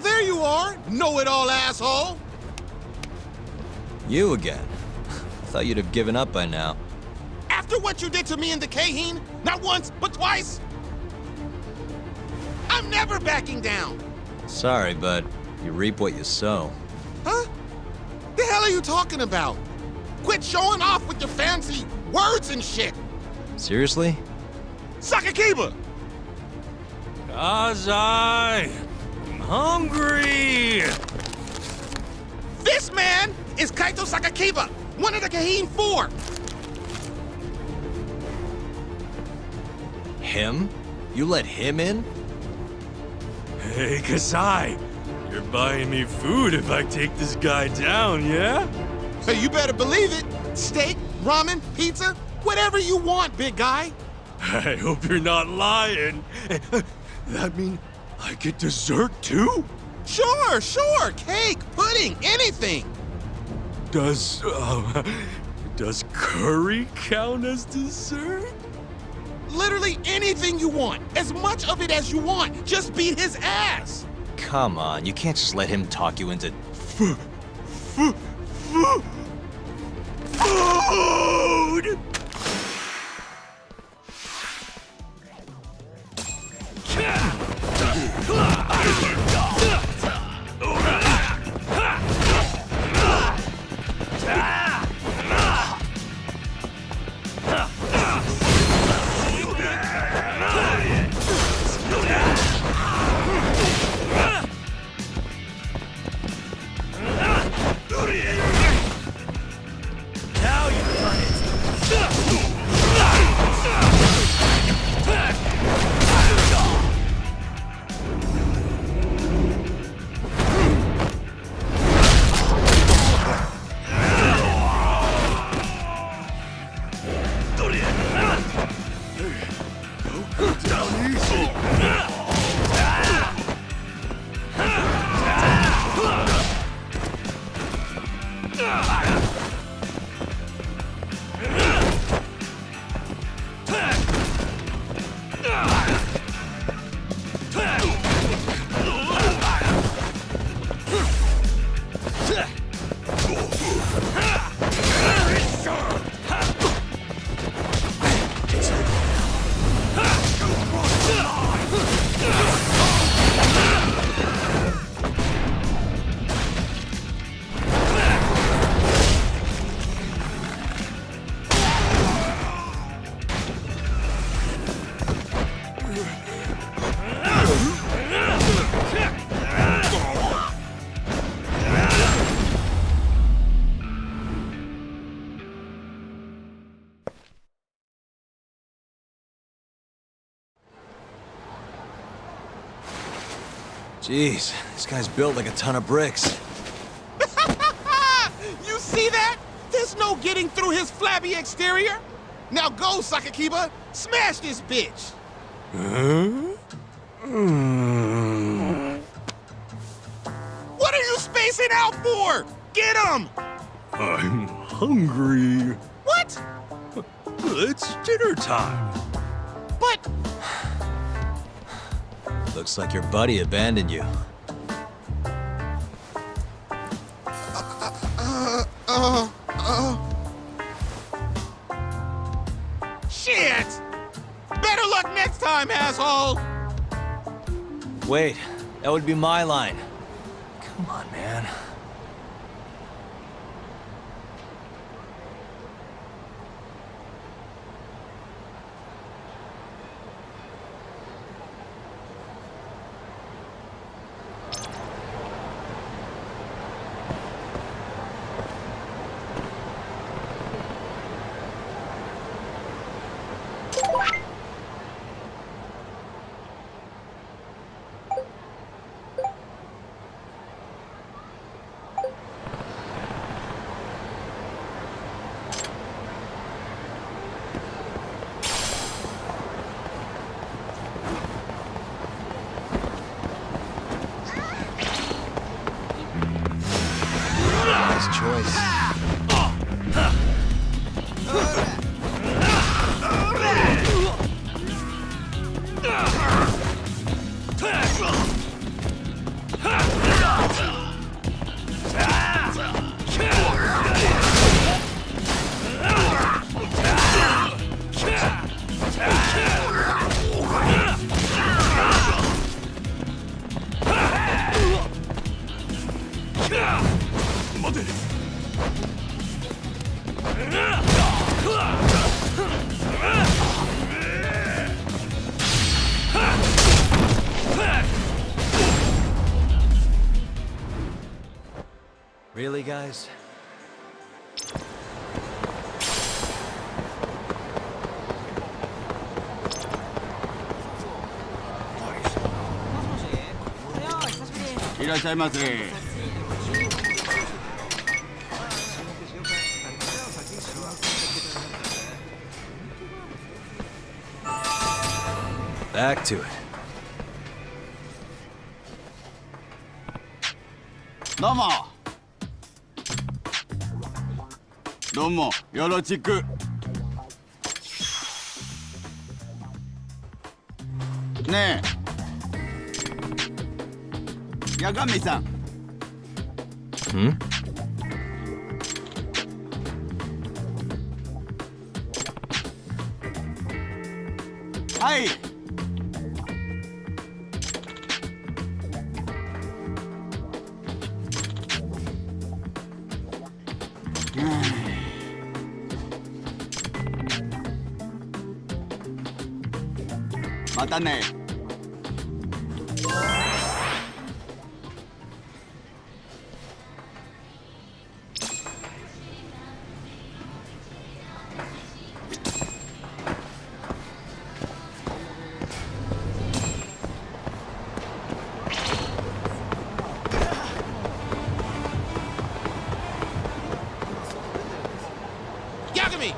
there you are, know-it-all asshole! You again. I thought you'd have given up by now. After what you did to me in the Kaheen, not once, but twice, I'm never backing down! Sorry, but you reap what you sow. Huh? The hell are you talking about? Quit showing off with your fancy words and shit! Seriously? Sakakiba! Kazai! I'm hungry! This man is Kaito Sakakiba, one of the Kaheen 4! Him? You let him in? Hey, Kazai! You're buying me food if I take this guy down, yeah? Hey, you better believe it! Steak, ramen, pizza, whatever you want, big guy! I hope you're not lying. That mean I get dessert too? Sure! Cake, pudding, anything! Does curry count as dessert? Literally anything you want, as much of it as you want. Just beat his ass! Come on, you can't just let him talk you into... Food! Jeez, this guy's built like a ton of bricks. You see that? There's no getting through his flabby exterior. Now go, Sakakiba, smash this bitch. What are you spacing out for? Get him! I'm hungry. What? It's dinner time. But... Looks like your buddy abandoned you. Shit! Better luck next time, asshole! Wait, that would be my line. Come on, man. Nice choice. 待て。Really, guys? Back to it. どうもどうもよろしくねえ八神さんん？はいまたねYagami!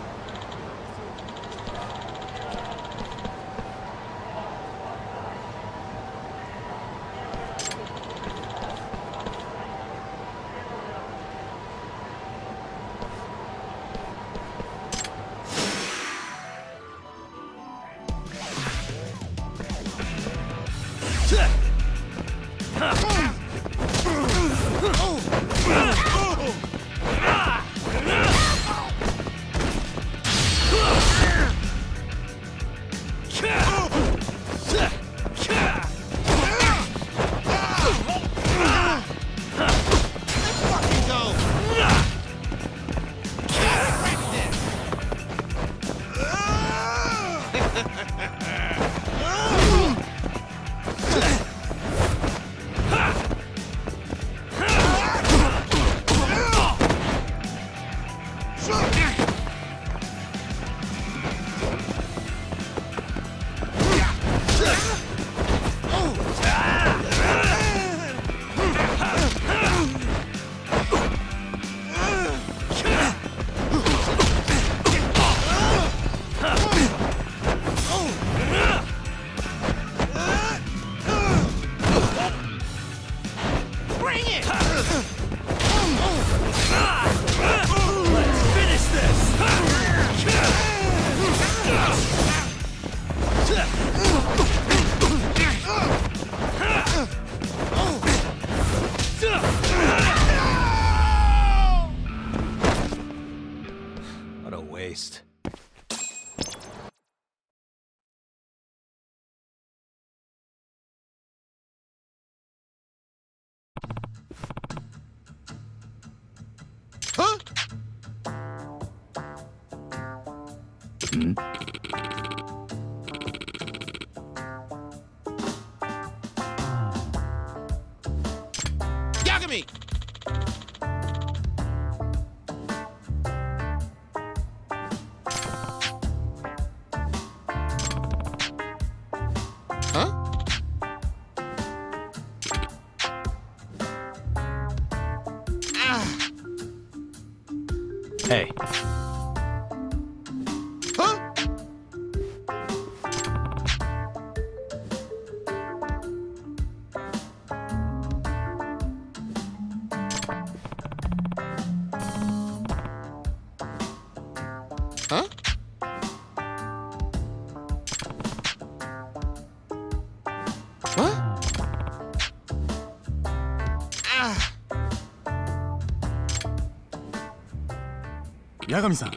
What a waste. Huh? Yagami! Huh? Ah. Hey. Huh? Huh? What? Ah. 八神さん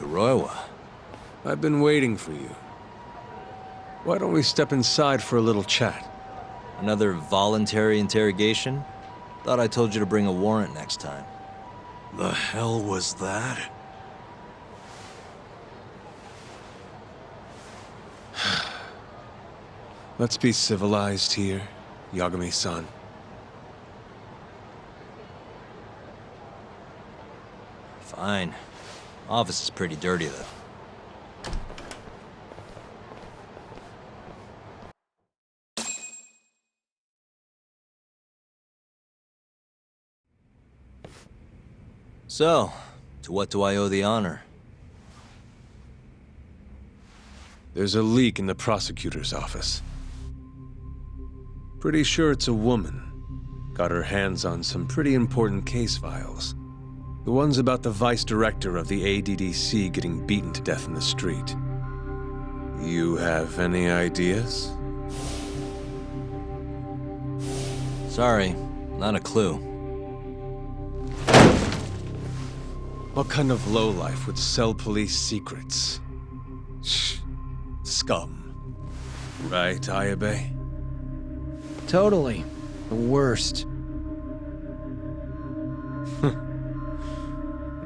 Kuroiwa. I've been waiting for you. Why don't we step inside for a little chat? Another voluntary interrogation? Thought I told you to bring a warrant next time. The hell was that? Let's be civilized here, Yagami-san. Fine. Office is pretty dirty, though. So, to what do I owe the honor? There's a leak in the prosecutor's office. Pretty sure it's a woman. Got her hands on some pretty important case files. The ones about the vice director of the ADDC getting beaten to death in the street. You have any ideas? Sorry, not a clue. What kind of lowlife would sell police secrets? Shh. Scum. Right, Ayabe? Totally. The worst.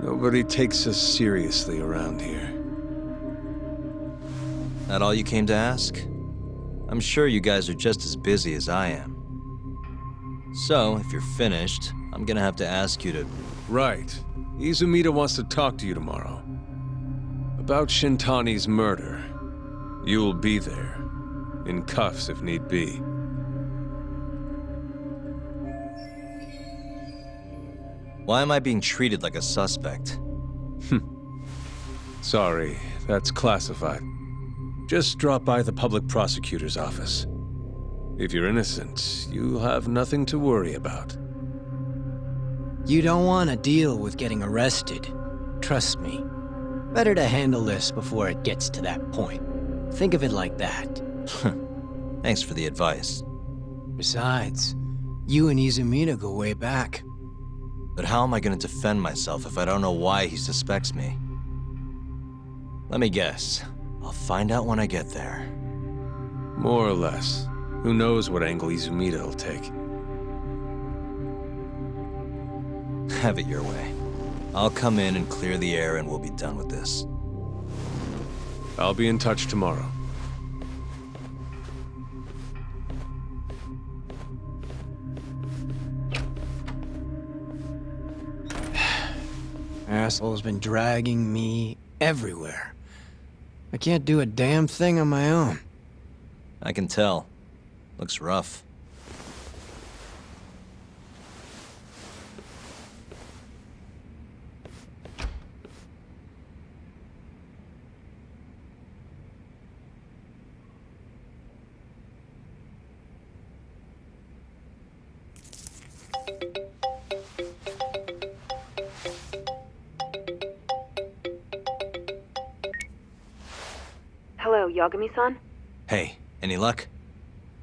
Nobody takes us seriously around here. That all you came to ask? I'm sure you guys are just as busy as I am. So, if you're finished, I'm gonna have to ask you to... Right. Izumida wants to talk to you tomorrow. About Shintani's murder. You'll be there. In cuffs if need be. Why am I being treated like a suspect? Sorry, that's classified. Just drop by the public prosecutor's office. If you're innocent, you'll have nothing to worry about. You don't want to deal with getting arrested. Trust me. Better to handle this before it gets to that point. Think of it like that. Thanks for the advice. Besides, you and Izumida go way back. But how am I gonna defend myself if I don't know why he suspects me? Let me guess. I'll find out when I get there. More or less. Who knows what angle Izumida will take. Have it your way. I'll come in and clear the air and we'll be done with this. I'll be in touch tomorrow. Asshole's been dragging me everywhere. I can't do a damn thing on my own. I can tell. Looks rough. Hello, Yagami-san? Hey, any luck?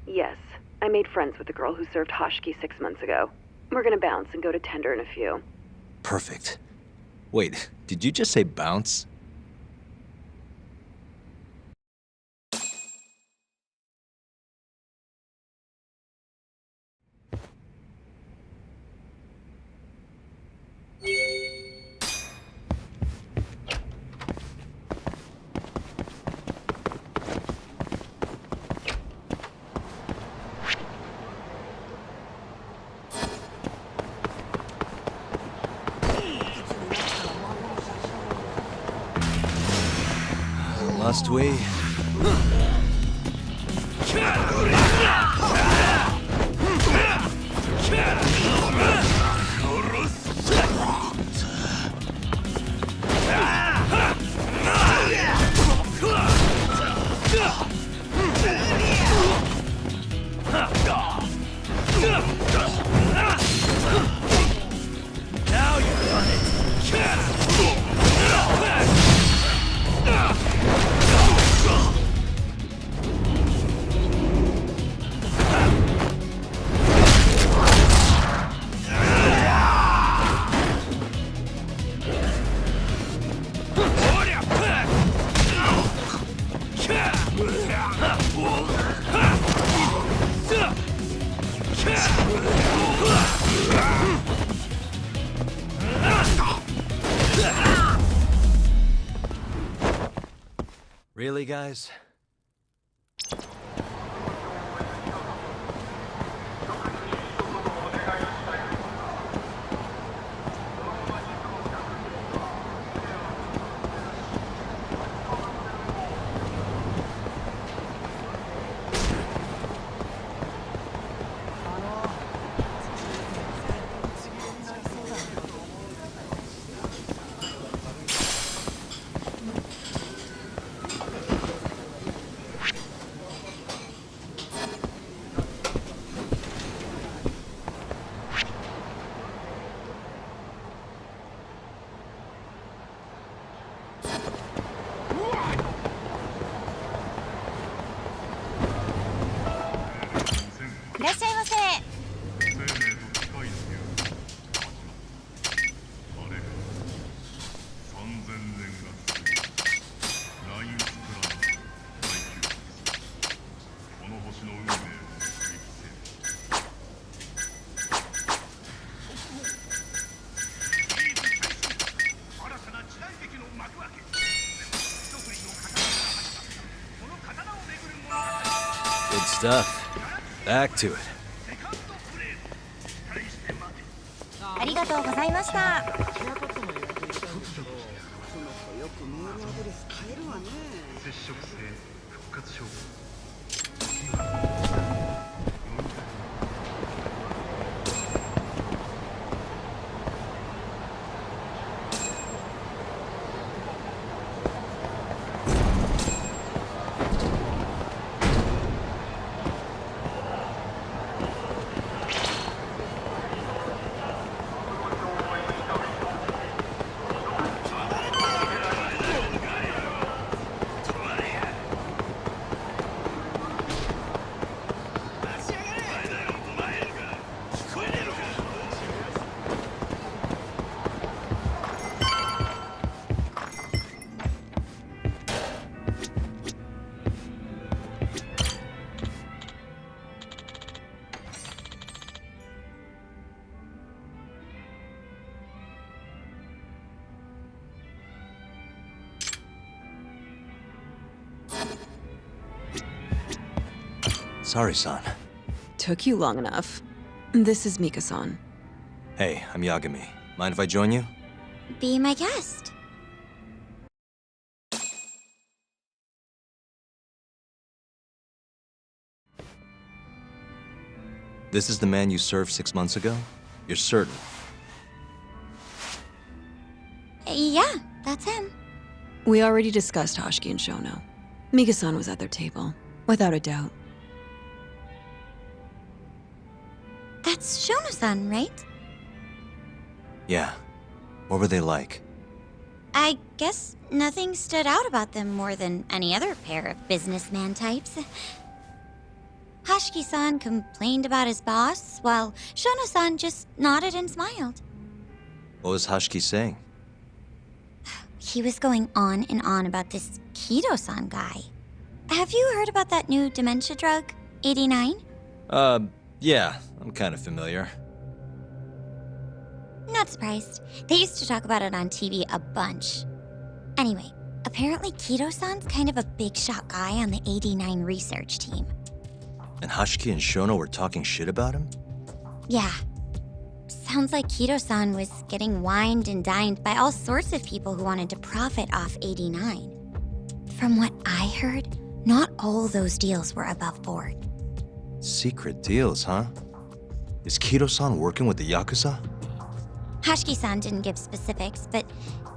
Yes. I made friends with the girl who served Hashiki 6 months ago. We're gonna bounce and go to Tender in a few. Perfect. Wait, did you just say bounce? Must we? Now you've done it! Really, guys? Good stuff. Back to it. ありがとうございました。Sorry, son. Took you long enough. This is Mika-san. Hey, I'm Yagami. Mind if I join you? Be my guest. This is the man you served 6 months ago? You're certain? Yeah, that's him. We already discussed Hoshiki and Shono. Mika-san was at their table, without a doubt. That's Shono-san, right? Yeah. What were they like? I guess nothing stood out about them more than any other pair of businessman types. Hoshiki-san complained about his boss, while Shono-san just nodded and smiled. What was Hoshiki saying? He was going on and on about this Kido-san guy. Have you heard about that new dementia drug, 89? Yeah, I'm kind of familiar. Not surprised. They used to talk about it on TV a bunch. Anyway, apparently Kido-san's kind of a big shot guy on the 89 research team. And Hoshiki and Shono were talking shit about him? Yeah. Sounds like Kido-san was getting wined and dined by all sorts of people who wanted to profit off 89. From what I heard, not all those deals were above board. Secret deals, huh? Is Kido-san working with the Yakuza? Hoshiki-san didn't give specifics, but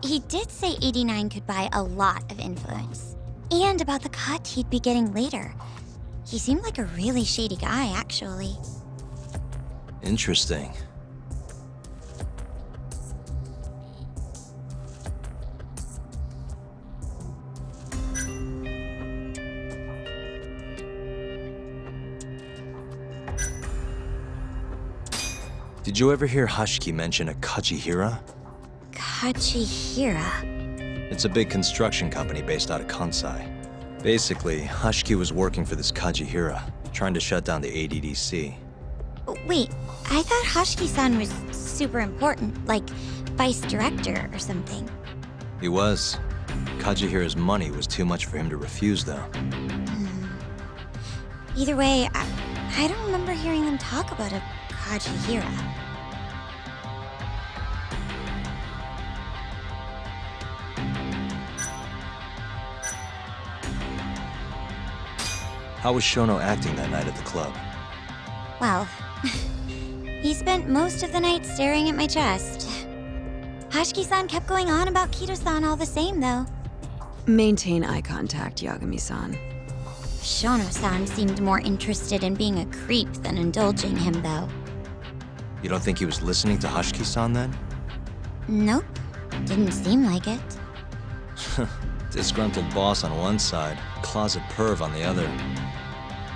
he did say 89 could buy a lot of influence. And about the cut he'd be getting later. He seemed like a really shady guy, actually. Interesting. Did you ever hear Hoshiki mention a Kachihira? Kachihira? It's a big construction company based out of Kansai. Basically, Hoshiki was working for this Kachihira, trying to shut down the ADDC. Wait, I thought Hoshiki-san was super important, like vice director or something. He was, Kajihira's money was too much for him to refuse, though. Either way, I don't remember hearing them talk about a Kajihira. How was Shono acting that night at the club? Well, he spent most of the night staring at my chest. Hashiki-san kept going on about Kito-san all the same, though. Maintain eye contact, Yagami-san. Shono-san seemed more interested in being a creep than indulging him, though. You don't think he was listening to Hashiki-san then? Nope, didn't seem like it. Disgruntled boss on one side, closet perv on the other.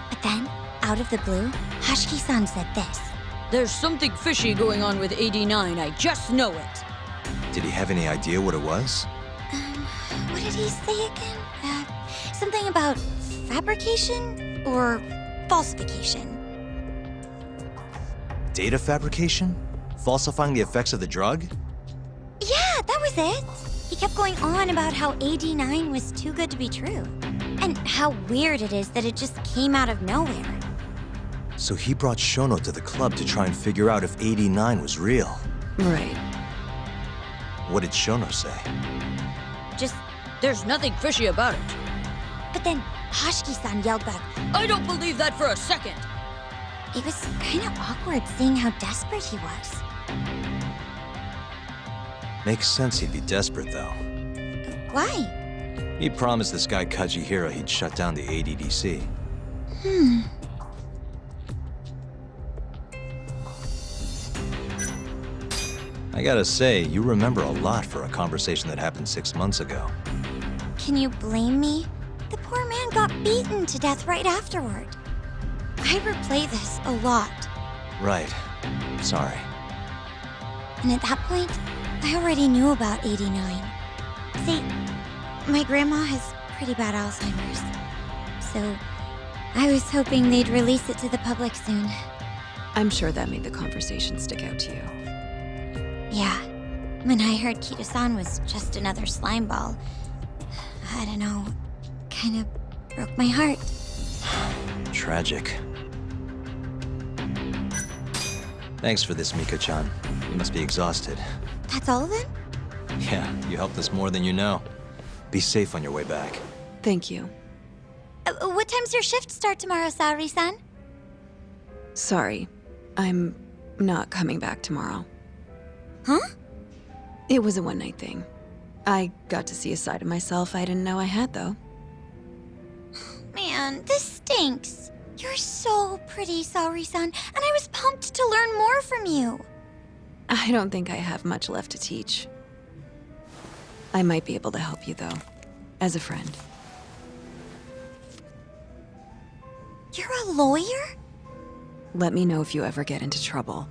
But then, out of the blue, Hashiki-san said this. There's something fishy going on with 89, I just know it. Did he have any idea what it was? What did he say again? Something about fabrication or falsification? Data fabrication? Falsifying the effects of the drug? Yeah, that was it. He kept going on about how AD9 was too good to be true. And how weird it is that it just came out of nowhere. So he brought Shono to the club to try and figure out if 89 was real. Right. What did Shono say? Just, There's nothing fishy about it. but then Hashiki-san yelled back. I don't believe that for a second. It was kind of awkward seeing how desperate he was. Makes sense he'd be desperate, though. Why? He promised this guy Kajihira he'd shut down the ADDC. I gotta say, you remember a lot for a conversation that happened 6 months ago. Can you blame me? The poor man got beaten to death right afterward. I replay this a lot. Right. Sorry. And at that point, I already knew about 89. See, my grandma has pretty bad Alzheimer's. So, I was hoping they'd release it to the public soon. I'm sure that made the conversation stick out to you. Yeah, when I heard Kito-san was just another slime ball, I don't know, kind of broke my heart. Tragic. Thanks for this, Mika-chan. You must be exhausted. That's all then? Yeah, you helped us more than you know. Be safe on your way back. Thank you. What time's your shift start tomorrow, Saori-san? Sorry, I'm not coming back tomorrow. Huh? It was a one-night thing. I got to see a side of myself I didn't know I had, though. Man, this stinks. You're so pretty, Saori-san, and I was pumped to learn more from you. I don't think I have much left to teach. I might be able to help you, though, as a friend. You're a lawyer? Let me know if you ever get into trouble.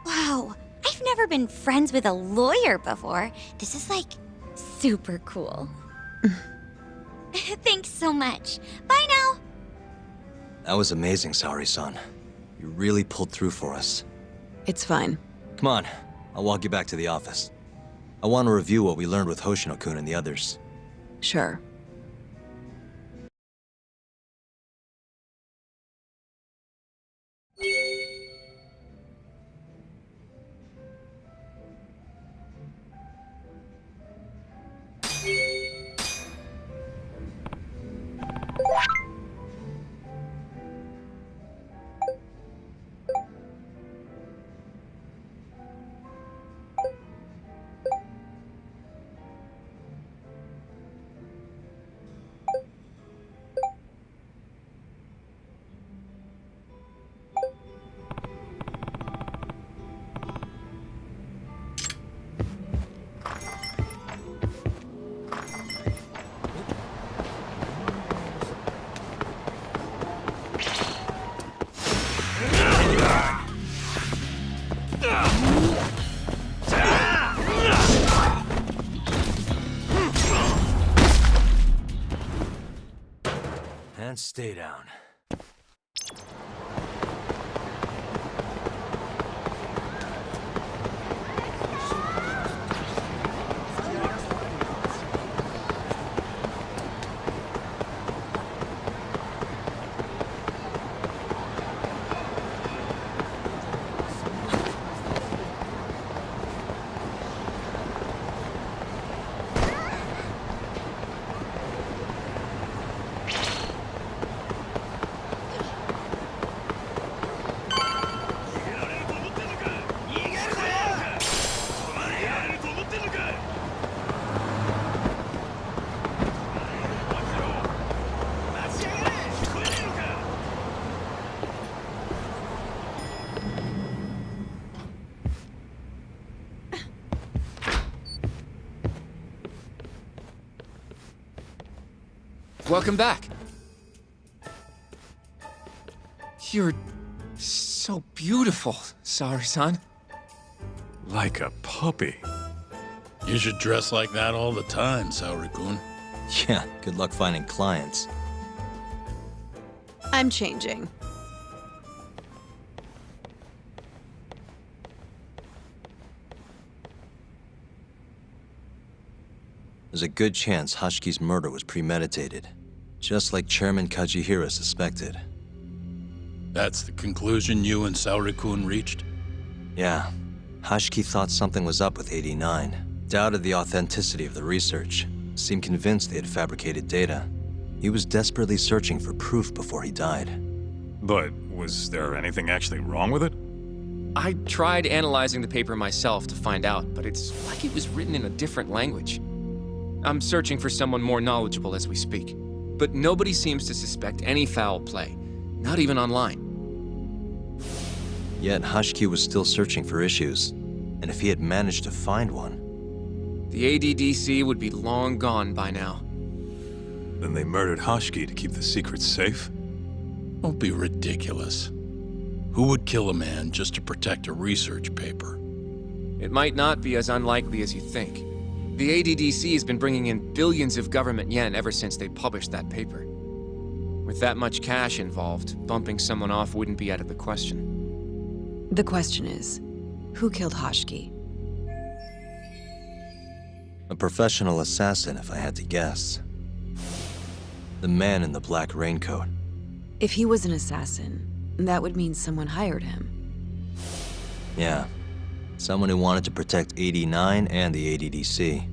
Wow, I've never been friends with a lawyer before. This is like super cool. Thanks so much. Bye now. That was amazing, Saori-san. You really pulled through for us. It's fine. Come on, I'll walk you back to the office. I want to review what we learned with Hoshino-kun and the others. Sure. And stay down. welcome back. You're so beautiful, Saori-san. Like a puppy. You should dress like that all the time, Saori-kun. Yeah, good luck finding clients. I'm changing. There's a good chance Hashiki's murder was premeditated, just like Chairman Kajihira suspected. That's the conclusion you and Saori-kun reached? Yeah, Hashiki thought something was up with 89, doubted the authenticity of the research, seemed convinced they had fabricated data. He was desperately searching for proof before he died. But was there anything actually wrong with it? I tried analyzing the paper myself to find out, but it's like it was written in a different language. I'm searching for someone more knowledgeable as we speak, but nobody seems to suspect any foul play, not even online. Yet Hashiki was still searching for issues, and if he had managed to find one... The ADDC would be long gone by now. Then they murdered Hashiki to keep the secret safe? Don't be ridiculous. Who would kill a man just to protect a research paper? It might not be as unlikely as you think. The ADDC has been bringing in billions of government yen ever since they published that paper. With that much cash involved, bumping someone off wouldn't be out of the question. The question is, who killed Hashiki? A professional assassin, if I had to guess. The man in the black raincoat. If he was an assassin, that would mean someone hired him. Yeah. Someone who wanted to protect 89 and the ADDC.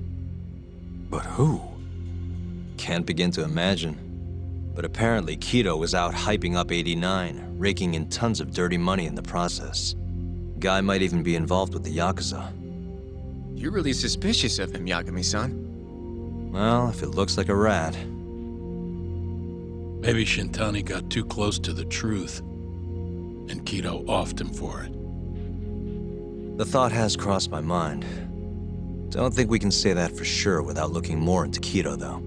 But who? Can't begin to imagine. But apparently Kido was out hyping up 89, raking in tons of dirty money in the process. Guy might even be involved with the Yakuza. You're really suspicious of him, Yagami-san. Well, if it looks like a rat. Maybe Shintani got too close to the truth, and Kido offed him for it. The thought has crossed my mind. Don't think we can say that for sure without looking more into Kido, though.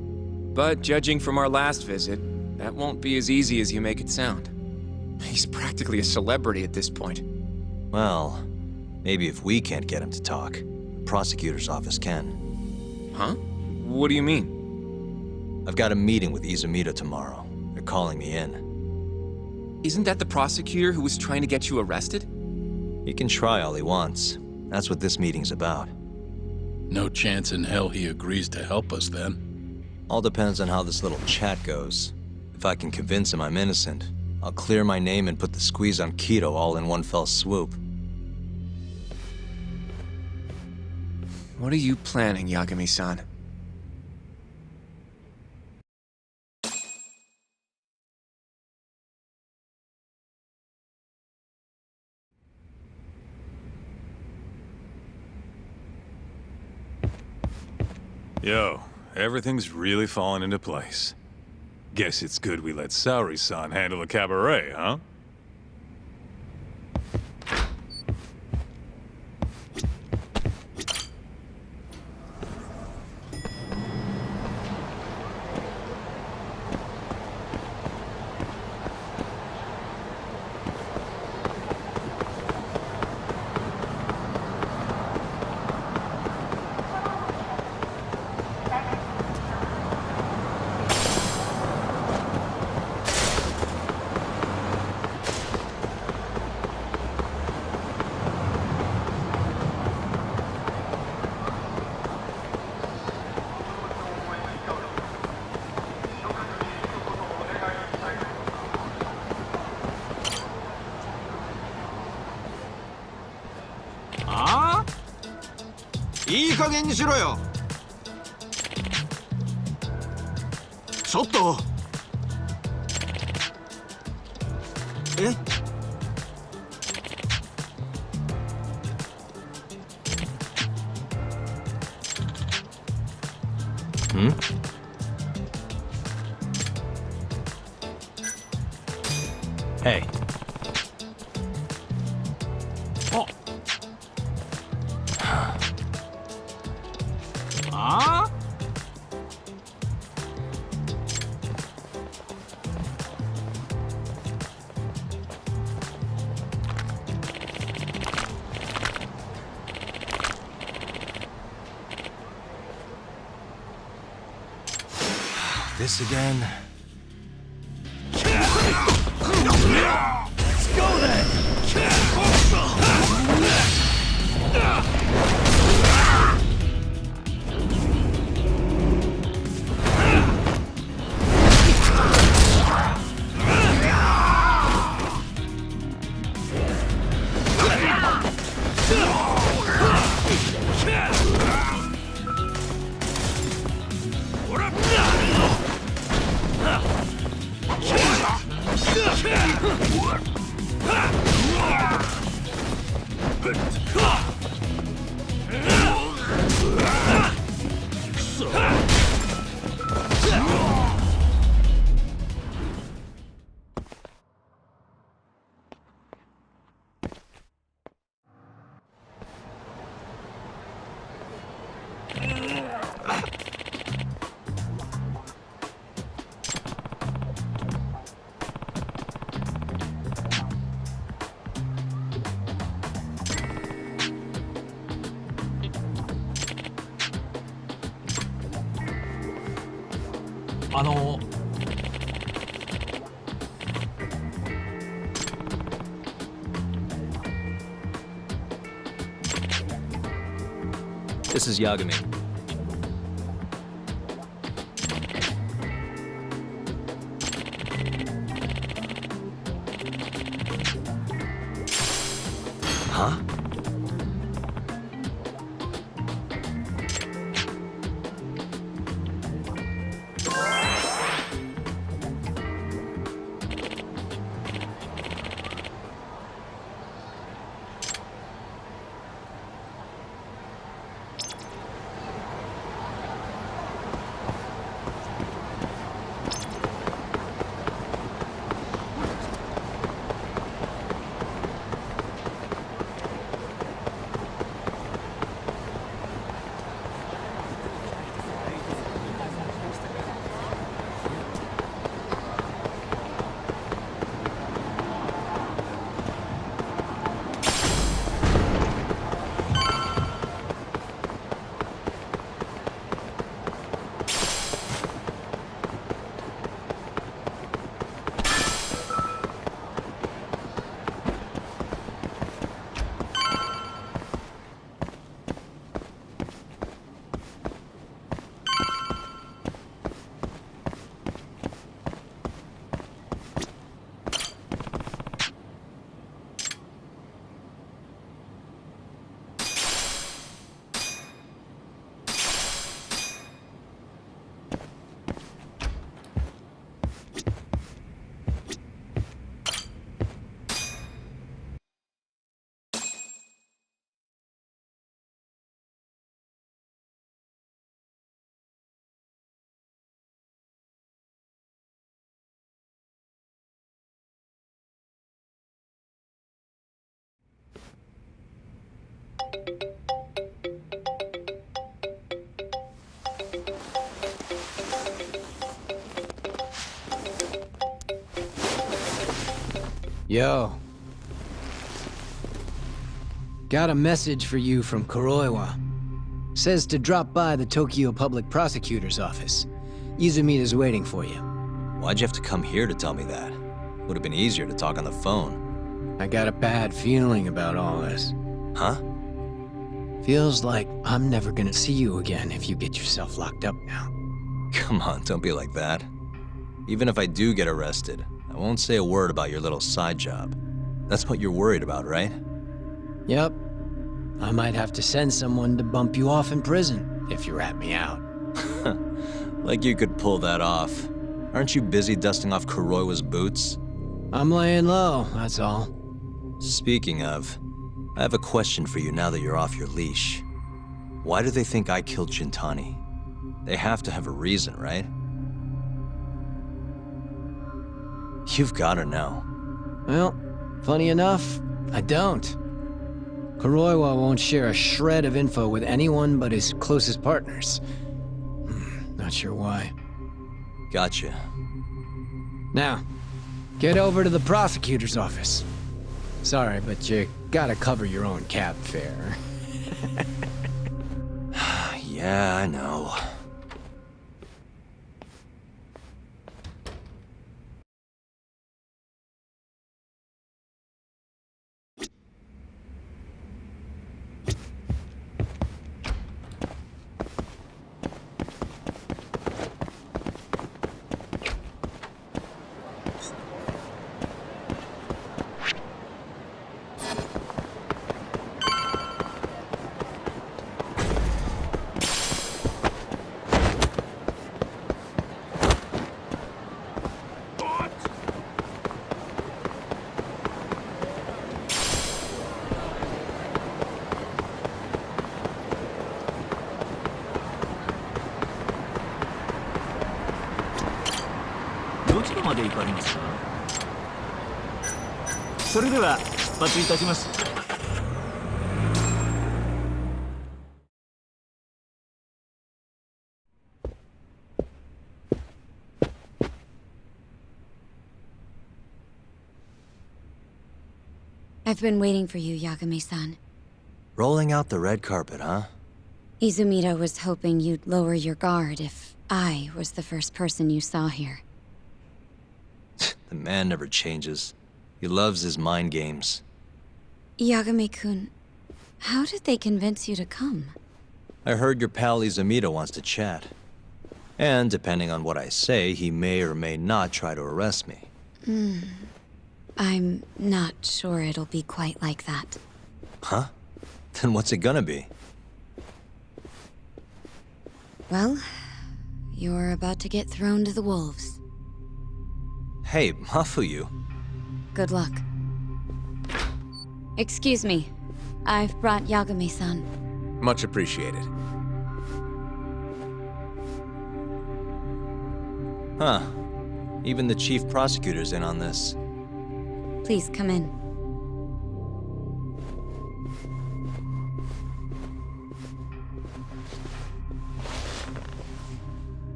But judging from our last visit, that won't be as easy as you make it sound. He's practically a celebrity at this point. Well, maybe if we can't get him to talk, the prosecutor's office can. Huh? What do you mean? I've got a meeting with Izumito tomorrow. They're calling me in. Isn't that the prosecutor who was trying to get you arrested? He can try all he wants. That's what this meeting's about. No chance in hell he agrees to help us then. All depends on how this little chat goes. If I can convince him I'm innocent, I'll clear my name and put the squeeze on Kido all in one fell swoop. What are you planning, Yagami-san? Yo, everything's really falling into place. Guess it's good we let Saori-san handle the cabaret, huh? 아? いい加減にしろよ。ちょっと。え？Hey. Oh. あ this again? Let's go then! This is Yagami. Huh? Yo. Got a message for you from Kuroiwa. Says to drop by the Tokyo Public Prosecutor's office. Izumita's waiting for you. Why'd you have to come here to tell me that? Would have been easier to talk on the phone. I got a bad feeling about all this. Huh? Feels like I'm never gonna see you again if you get yourself locked up now. Come on, don't be like that. Even if I do get arrested, I won't say a word about your little side job. That's what you're worried about, right? Yep. I might have to send someone to bump you off in prison if you rat me out. Like you could pull that off. Aren't you busy dusting off Kuroiwa's boots? I'm laying low, that's all. Speaking of, I have a question for you now that you're off your leash. Why do they think I killed Shintani? They have to have a reason, right? You've gotta know. Well, funny enough, I don't. Kuroiwa won't share a shred of info with anyone but his closest partners. Not sure why. Gotcha. Now, get over to the prosecutor's office. Sorry, but you gotta cover your own cab fare. Yeah, I know. まで行かれますか？それでは出発いたします。I've been waiting for you, Yagami-san. Rolling out the red carpet, huh? Izumida was hoping you'd lower your guard if I was the first person you saw here. The man never changes. He loves his mind games. Yagami-kun, how did they convince you to come? I heard your pal Izumida wants to chat. And depending on what I say, he may or may not try to arrest me. I'm not sure it'll be quite like that. Huh? Then what's it gonna be? Well, you're about to get thrown to the wolves. Hey, Mafuyu. Good luck. Excuse me. I've brought Yagami-san. Much appreciated. Huh. Even the chief prosecutor's in on this. Please come in.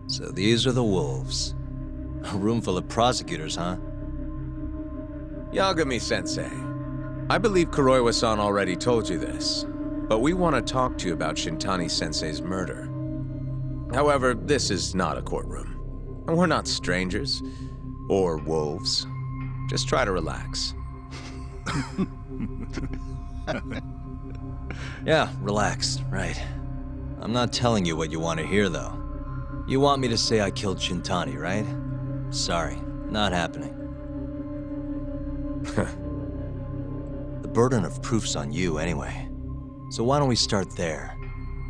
So these are the wolves. A room full of prosecutors, huh? Yagami-sensei, I believe Kuroiwa-san already told you this, but we want to talk to you about Shintani-sensei's murder. However, this is not a courtroom. And we're not strangers, or wolves. Just try to relax. Yeah, relax, right. I'm not telling you what you want to hear, though. You want me to say I killed Shintani, right? Sorry, not happening. The burden of proof's on you anyway. So why don't we start there?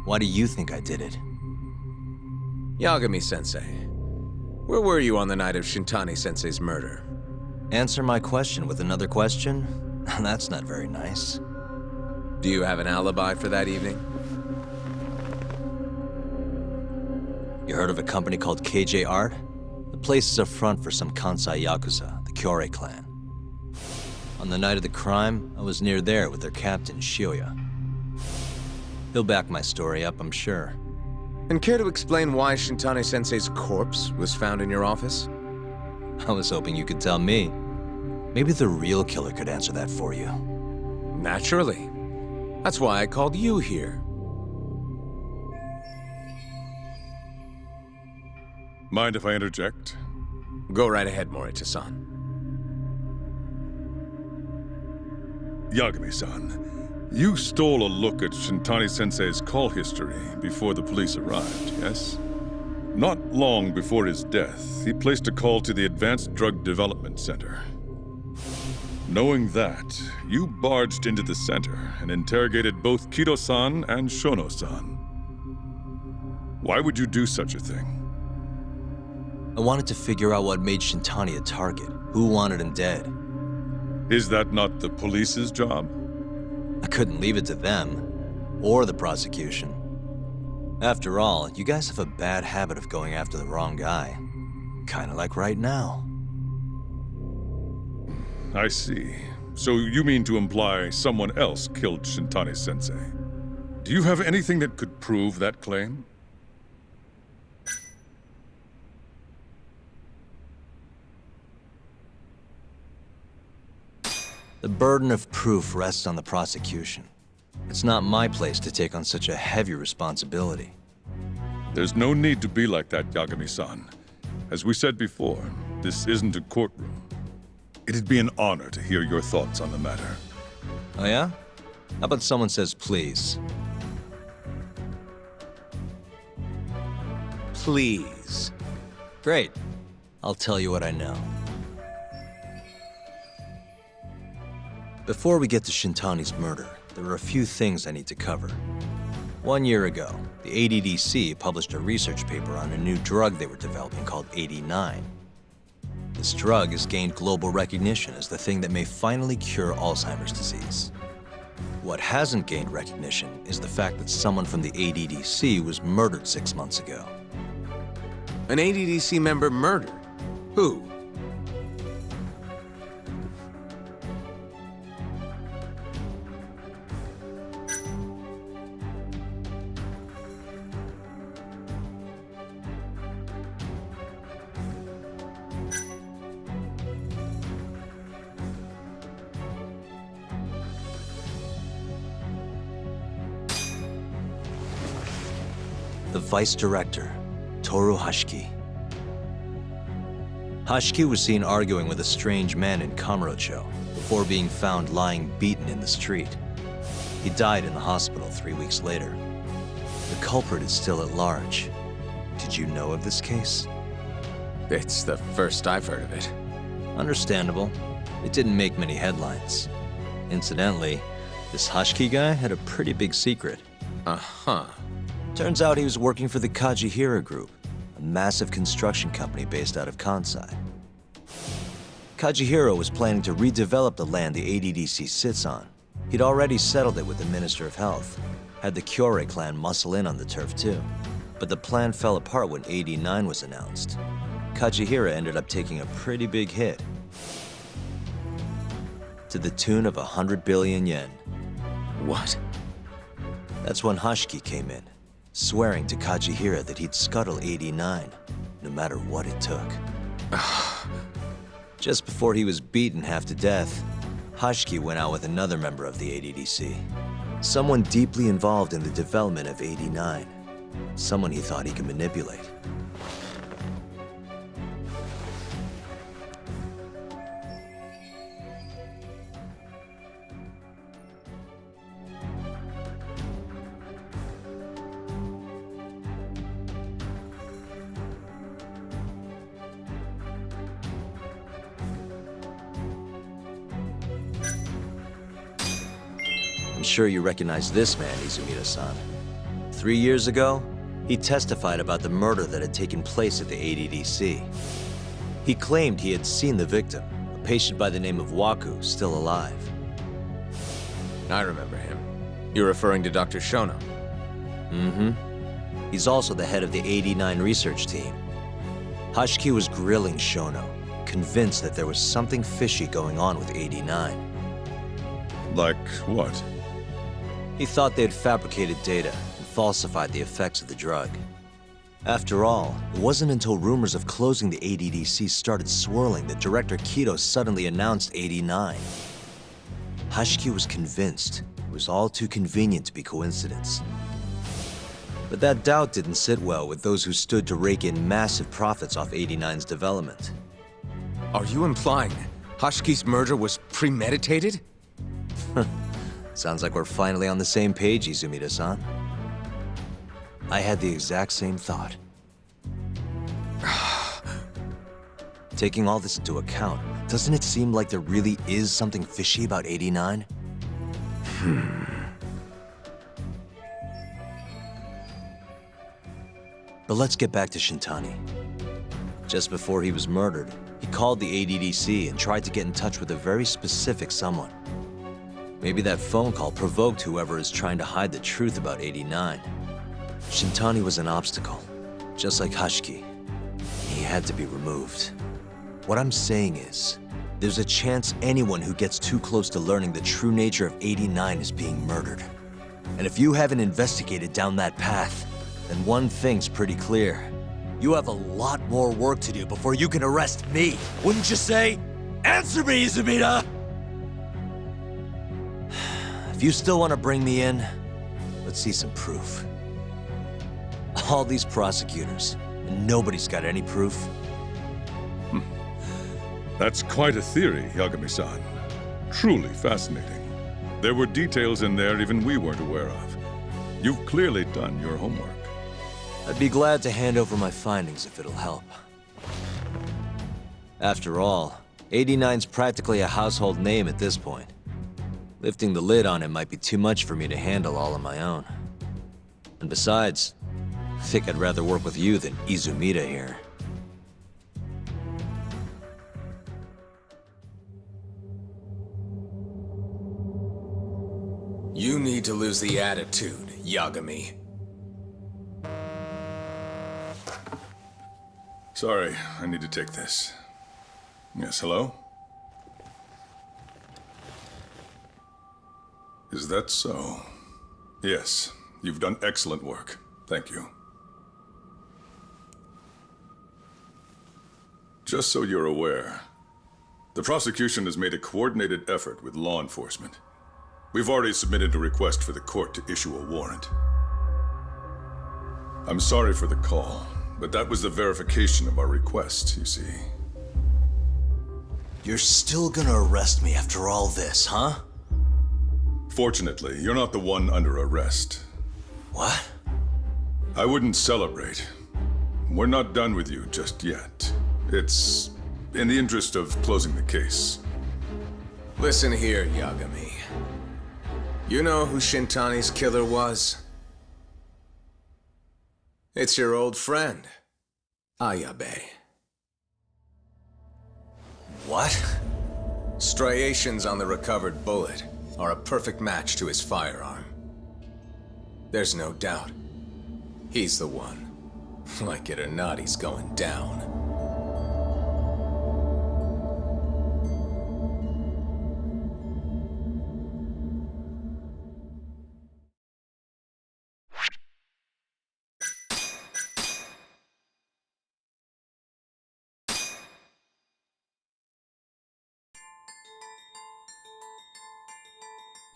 Why do you think I did it? Yagami-sensei, where were you on the night of Shintani-sensei's murder? Answer my question with another question? That's not very nice. Do you have an alibi for that evening? You heard of a company called KJ Art? The place is a front for some Kansai Yakuza, the Kyorei clan. On the night of the crime, I was near there with their captain, Shioya. He'll back my story up, I'm sure. And care to explain why Shintani-sensei's corpse was found in your office? I was hoping you could tell me. Maybe the real killer could answer that for you. Naturally. That's why I called you here. Mind if I interject? Go right ahead, Morita-san. Yagami-san, you stole a look at Shintani-sensei's call history before the police arrived, yes? Not long before his death, he placed a call to the Advanced Drug Development Center. Knowing that, you barged into the center and interrogated both Kido-san and Shono-san. Why would you do such a thing? I wanted to figure out what made Shintani a target, who wanted him dead. Is that not the police's job? I couldn't leave it to them, or the prosecution. After all, you guys have a bad habit of going after the wrong guy. Kinda like right now. I see. So you mean to imply someone else killed Shintani-sensei? Do you have anything that could prove that claim? The burden of proof rests on the prosecution. It's not my place to take on such a heavy responsibility. There's no need to be like that, Yagami-san. As we said before, this isn't a courtroom. It'd be an honor to hear your thoughts on the matter. Oh yeah? How about someone says please? Please. Great. I'll tell you what I know. Before we get to Shintani's murder, there are a few things I need to cover. 1 year ago, the ADDC published a research paper on a new drug they were developing called 89. This drug has gained global recognition as the thing that may finally cure Alzheimer's disease. What hasn't gained recognition is the fact that someone from the ADDC was murdered 6 months ago. An ADDC member murdered? Who? the vice director, Toru Hashiki. Hashiki was seen arguing with a strange man in Kamurocho before being found lying beaten in the street. He died in the hospital 3 weeks later. The culprit is still at large. Did you know of this case? It's the first I've heard of it. Understandable. It didn't make many headlines. Incidentally, this Hashiki guy had a pretty big secret. Uh-huh. Turns out he was working for the Kajihira Group, a massive construction company based out of Kansai. Kajihira was planning to redevelop the land the ADDC sits on. He'd already settled it with the Minister of Health, had the Kyorei clan muscle in on the turf too. But the plan fell apart when 89 was announced. Kajihira ended up taking a pretty big hit, to the tune of 100 billion yen. What? That's when Hashiki came in, swearing to Kajihira that he'd scuttle 89, no matter what it took. Just before he was beaten half to death, Hashiki went out with another member of the ADDC. Someone deeply involved in the development of 89. Someone he thought he could manipulate. I'm sure you recognize this man, Izumida-san. 3 years ago, he testified about the murder that had taken place at the ADDC. He claimed he had seen the victim, a patient by the name of Waku, still alive. I remember him. You're referring to Dr. Shono? Mm-hmm. He's also the head of the 89 research team. Hashiki was grilling Shono, convinced that there was something fishy going on with 89. Like what? He thought they'd fabricated data and falsified the effects of the drug. After all, it wasn't until rumors of closing the ADDC started swirling that Director Kido suddenly announced 89. Hashiki was convinced it was all too convenient to be coincidence. But that doubt didn't sit well with those who stood to rake in massive profits off 89's development. Are you implying Hashiki's murder was premeditated? Sounds like we're finally on the same page, Izumida-san. I had the exact same thought. Taking all this into account, doesn't it seem like there really is something fishy about 89? But let's get back to Shintani. Just before he was murdered, he called the ADDC and tried to get in touch with a very specific someone. Maybe that phone call provoked whoever is trying to hide the truth about 89. Shintani was an obstacle, just like Hashiki. He had to be removed. What I'm saying is, there's a chance anyone who gets too close to learning the true nature of 89 is being murdered. And if you haven't investigated down that path, then one thing's pretty clear. You have a lot more work to do before you can arrest me, wouldn't you say? Answer me, Izumida! If you still want to bring me in, let's see some proof. All these prosecutors, and nobody's got any proof. That's quite a theory, Yagami-san. Truly fascinating. There were details in there even we weren't aware of. You've clearly done your homework. I'd be glad to hand over my findings if it'll help. After all, 89's practically a household name at this point. Lifting the lid on it might be too much for me to handle all on my own. And besides, I think I'd rather work with you than Izumida here. You need to lose the attitude, Yagami. Sorry, I need to take this. Yes, hello? Is that so? Yes, you've done excellent work. Thank you. Just so you're aware, the prosecution has made a coordinated effort with law enforcement. We've already submitted a request for the court to issue a warrant. I'm sorry for the call, but that was the verification of our request, you see. You're still gonna arrest me after all this, huh? Fortunately, you're not the one under arrest. What? I wouldn't celebrate. We're not done with you just yet. It's in the interest of closing the case. Listen here, Yagami. You know who Shintani's killer was? It's your old friend, Ayabe. What? Striations on the recovered bullet are a perfect match to his firearm. There's no doubt. He's the one. Like it or not, he's going down.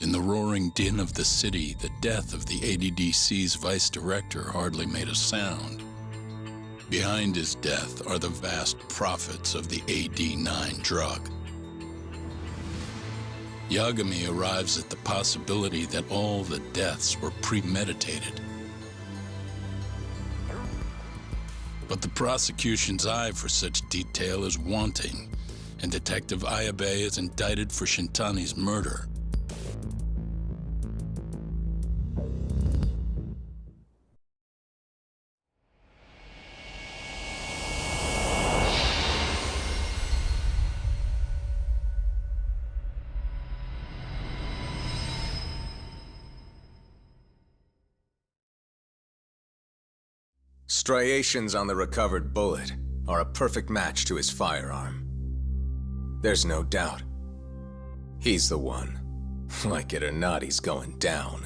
In the roaring din of the city, the death of the ADDC's vice director hardly made a sound. Behind his death are the vast profits of the AD9 drug. Yagami arrives at the possibility that all the deaths were premeditated. But the prosecution's eye for such detail is wanting, and Detective Ayabe is indicted for Shintani's murder. Striations on the recovered bullet are a perfect match to his firearm. There's no doubt. He's the one. Like it or not, he's going down.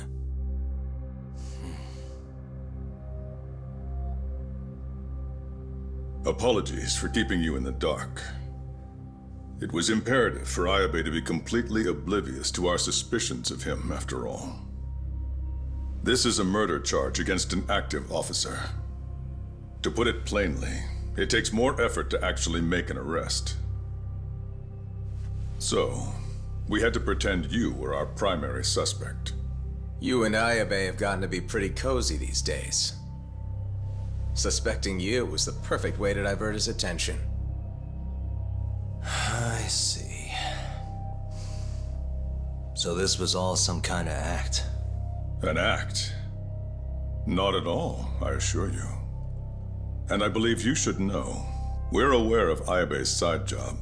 Apologies for keeping you in the dark. It was imperative for Ayabe to be completely oblivious to our suspicions of him, after all. This is a murder charge against an active officer. To put it plainly, it takes more effort to actually make an arrest. So, we had to pretend you were our primary suspect. You and Ayabe have gotten to be pretty cozy these days. Suspecting you was the perfect way to divert his attention. I see. So this was all some kind of act? An act? Not at all, I assure you. And I believe you should know, we're aware of Ayabe's side job.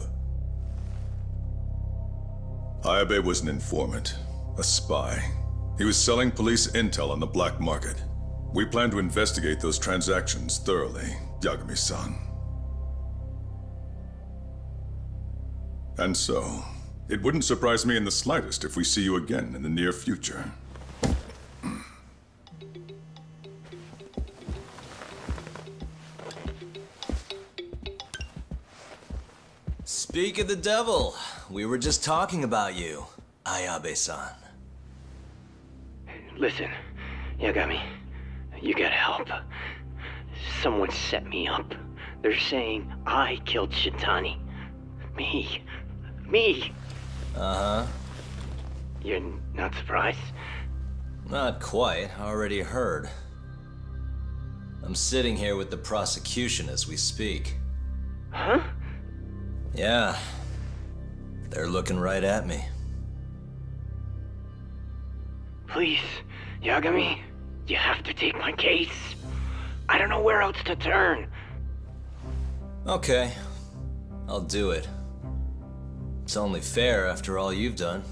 Ayabe was an informant, a spy. He was selling police intel on the black market. We plan to investigate those transactions thoroughly, Yagami-san. And so, it wouldn't surprise me in the slightest if we see you again in the near future. Speak of the devil, we were just talking about you, Ayabe-san. Listen, Yagami, you gotta help. Someone set me up. They're saying I killed Shintani. Me. Uh-huh. You're not surprised? Not quite, already heard. I'm sitting here with the prosecution as we speak. Huh? Yeah. They're looking right at me. Please, Yagami, you have to take my case. I don't know where else to turn. Okay. I'll do it. It's only fair after all you've done.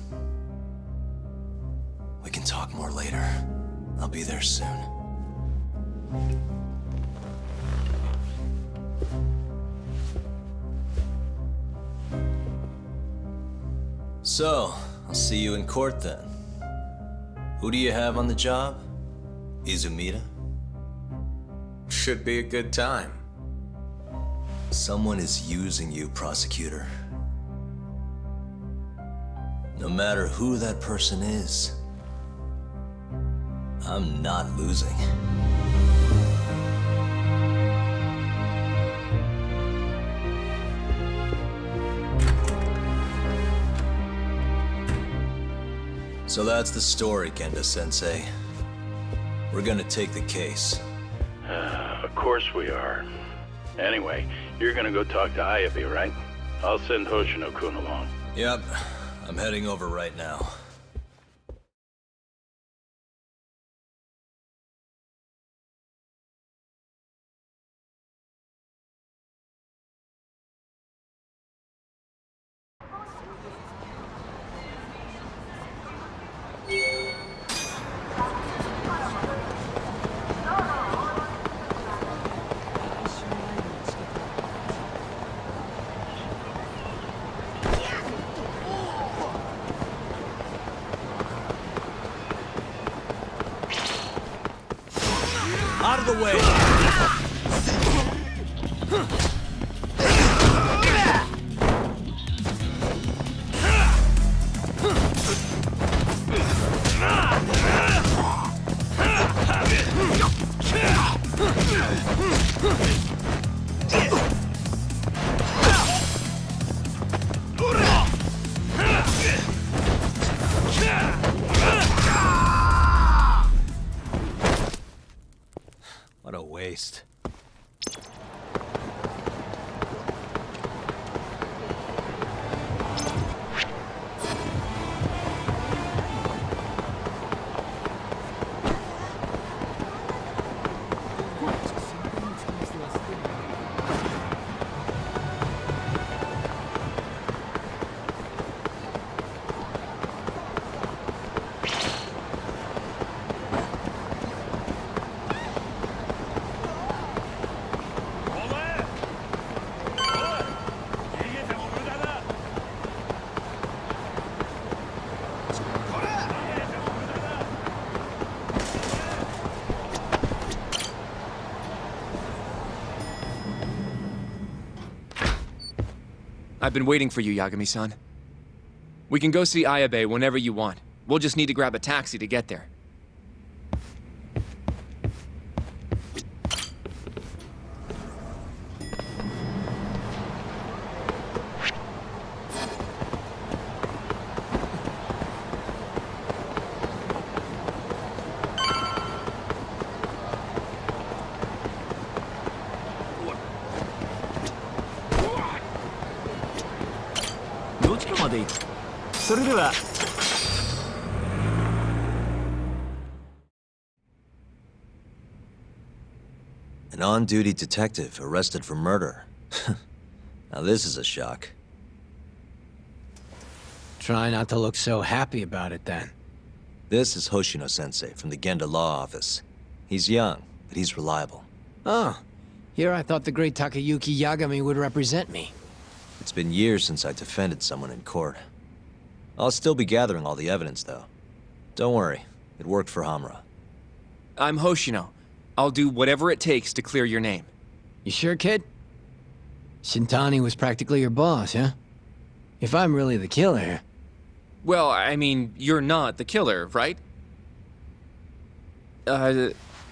We can talk more later. I'll be there soon. So, I'll see you in court then. Who do you have on the job? Izumida? Should be a good time. Someone is using you, prosecutor. No matter who that person is, I'm not losing. So that's the story, Kenda-sensei. We're gonna take the case. Of course we are. Anyway, you're gonna go talk to Ayabe, right? I'll send Hoshino-kun along. Yep, I'm heading over right now. Out of the way! What a waste. I've been waiting for you, Yagami-san. We can go see Ayabe whenever you want. We'll just need to grab a taxi to get there. An on-duty detective arrested for murder. Now this is a shock. Try not to look so happy about it, then. This is Hoshino-sensei from the Genda Law Office. He's young, but he's reliable. Oh, here I thought the great Takayuki Yagami would represent me. It's been years since I defended someone in court. I'll still be gathering all the evidence, though. Don't worry, it worked for Hamura. I'm Hoshino. I'll do whatever it takes to clear your name. You sure, kid? Shintani was practically your boss, huh? If I'm really the killer... Well, I mean, you're not the killer, right?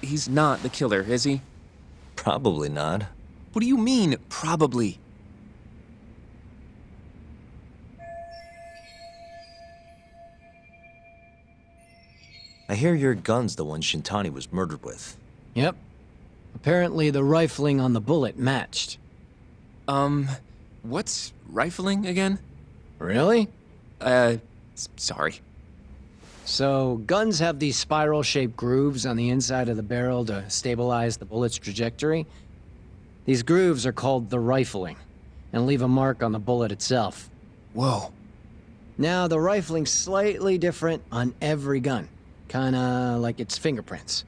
He's not the killer, is he? Probably not. What do you mean, probably? I hear your gun's the one Shintani was murdered with. Yep. Apparently the rifling on the bullet matched. What's rifling again? Really? Sorry. So, guns have these spiral-shaped grooves on the inside of the barrel to stabilize the bullet's trajectory. These grooves are called the rifling, and leave a mark on the bullet itself. Whoa. Now, the rifling's slightly different on every gun. Kinda like its fingerprints.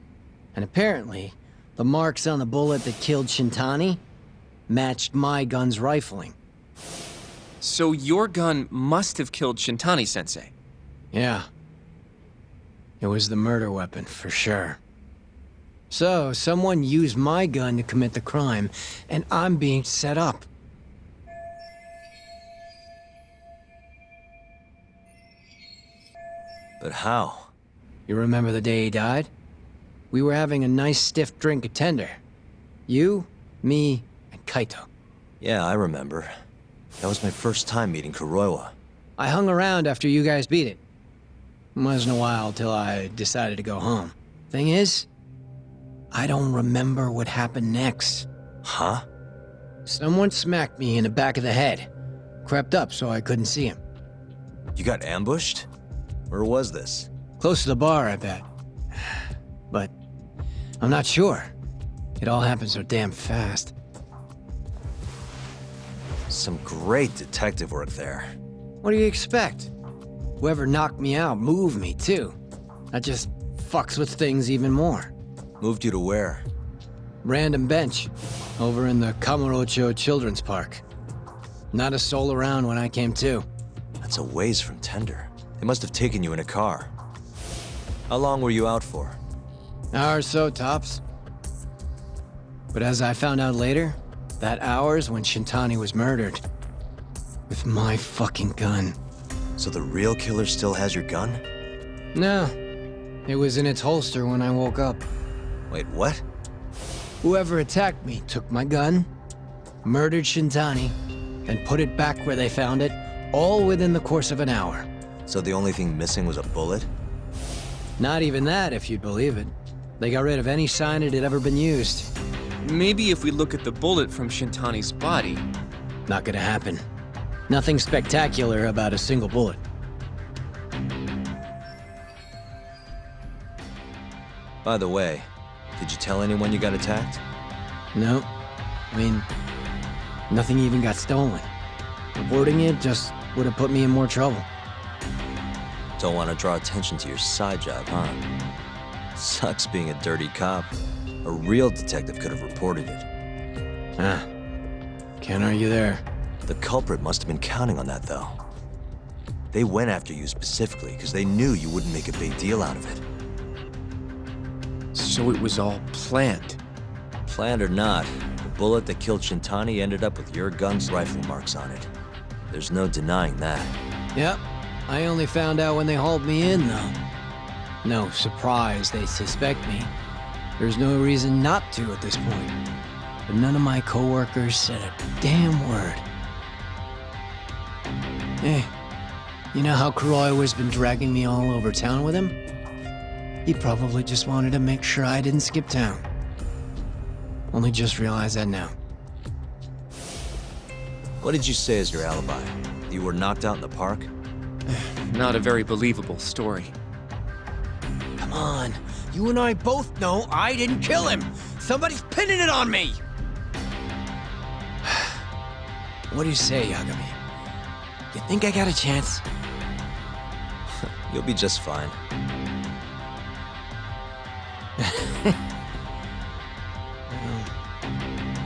And apparently, the marks on the bullet that killed Shintani matched my gun's rifling. So your gun must have killed Shintani-sensei? Yeah. It was the murder weapon, for sure. So, someone used my gun to commit the crime, and I'm being set up. But how? You remember the day he died? We were having a nice stiff drink at Tender. You, me, and Kaito. Yeah, I remember. That was my first time meeting Kuroiwa. I hung around after you guys beat it. Wasn't a while till I decided to go home. Thing is, I don't remember what happened next. Huh? Someone smacked me in the back of the head. Crept up so I couldn't see him. You got ambushed? Where was this? Close to the bar, I bet. But I'm not sure. It all happened so damn fast. Some great detective work there. What do you expect? Whoever knocked me out moved me, too. That just fucks with things even more. Moved you to where? Random bench, over in the Kamurocho Children's Park. Not a soul around when I came to. That's a ways from Tender. They must have taken you in a car. How long were you out for? Hour or so, tops. But as I found out later, that hour's when Shintani was murdered. With my fucking gun. So the real killer still has your gun? No. It was in its holster when I woke up. Wait, what? Whoever attacked me took my gun, murdered Shintani, and put it back where they found it, all within the course of an hour. So the only thing missing was a bullet? Not even that, if you'd believe it. They got rid of any sign it had ever been used. Maybe if we look at the bullet from Shintani's body. Not gonna happen. Nothing spectacular about a single bullet. By the way, did you tell anyone you got attacked? No. I mean, nothing even got stolen. Reporting it just would have put me in more trouble. Don't want to draw attention to your side job, huh? Sucks being a dirty cop. A real detective could have reported it. Ah. Can't argue there. The culprit must have been counting on that, though. They went after you specifically because they knew you wouldn't make a big deal out of it. So it was all planned. Planned or not, the bullet that killed Shintani ended up with your gun's rifle marks on it. There's no denying that. Yep. I only found out when they hauled me in, though. No surprise they suspect me. There's no reason not to at this point. But none of my coworkers said a damn word. Hey, you know how Kuroiwa has been dragging me all over town with him? He probably just wanted to make sure I didn't skip town. Only just realized that now. What did you say is your alibi? You were knocked out in the park? Not a very believable story. Come on, you and I both know I didn't kill him. Somebody's pinning it on me. What do you say, Yagami? You think I got a chance? You'll be just fine. Well,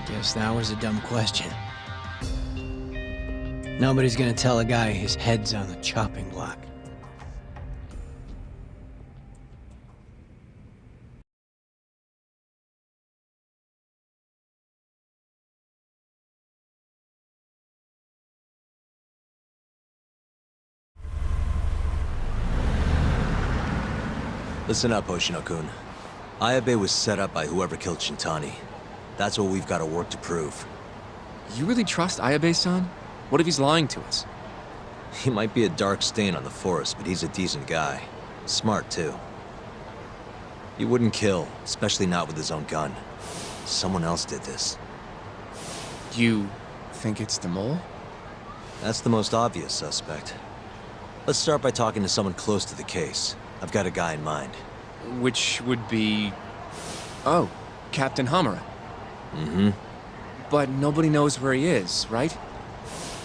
guess that was a dumb question. Nobody's gonna tell a guy his head's on the chopping block. Listen up, Hoshino-kun. Ayabe was set up by whoever killed Shintani. That's what we've got to work to prove. You really trust Ayabe-san? What if he's lying to us? He might be a dark stain on the force, but he's a decent guy. Smart, too. He wouldn't kill, especially not with his own gun. Someone else did this. You think it's the mole? That's the most obvious suspect. Let's start by talking to someone close to the case. I've got a guy in mind. Which would be... Oh, Captain Hamura. Mm-hmm. But nobody knows where he is, right?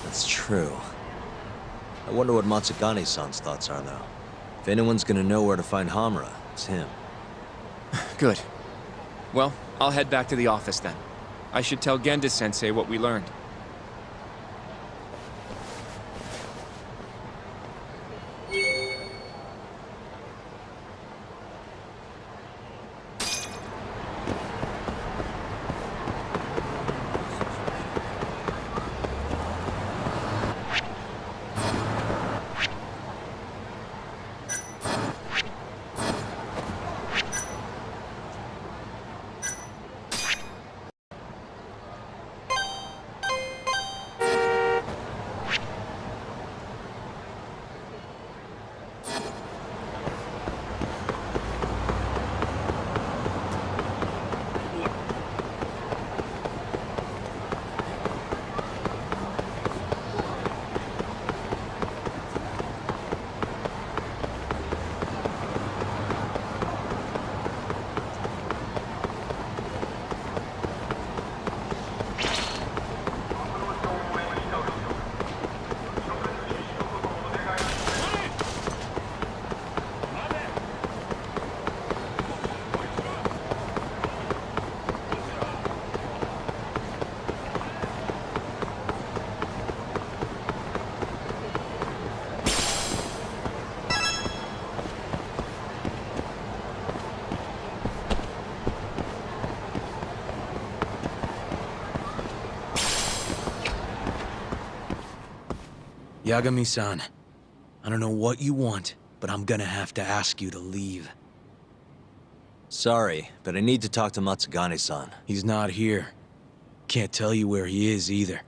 That's true. I wonder what Matsugane-san's thoughts are, though. If anyone's gonna know where to find Hamura, it's him. Good. Well, I'll head back to the office then. I should tell Genda-sensei what we learned. Yagami-san, I don't know what you want, but I'm gonna have to ask you to leave. Sorry, but I need to talk to Matsugane-san. He's not here. Can't tell you where he is either.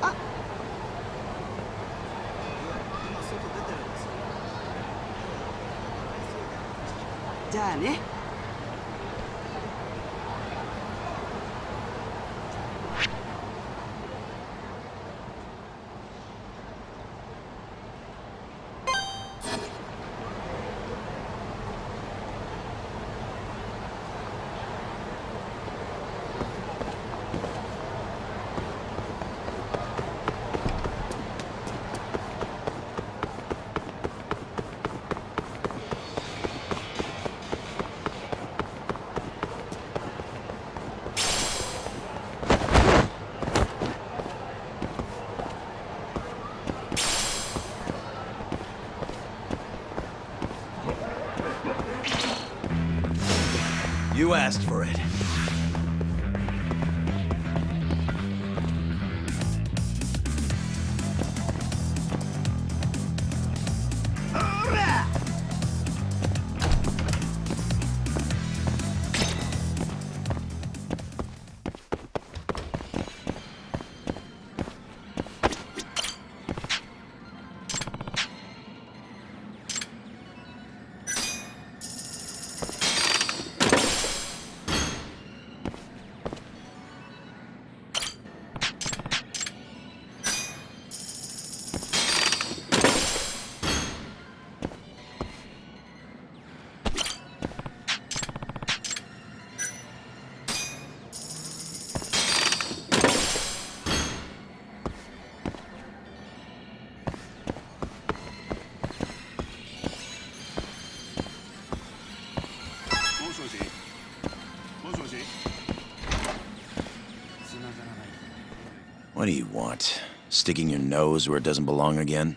Ah! じゃあね。You asked for it. What do you want? Sticking your nose where it doesn't belong again?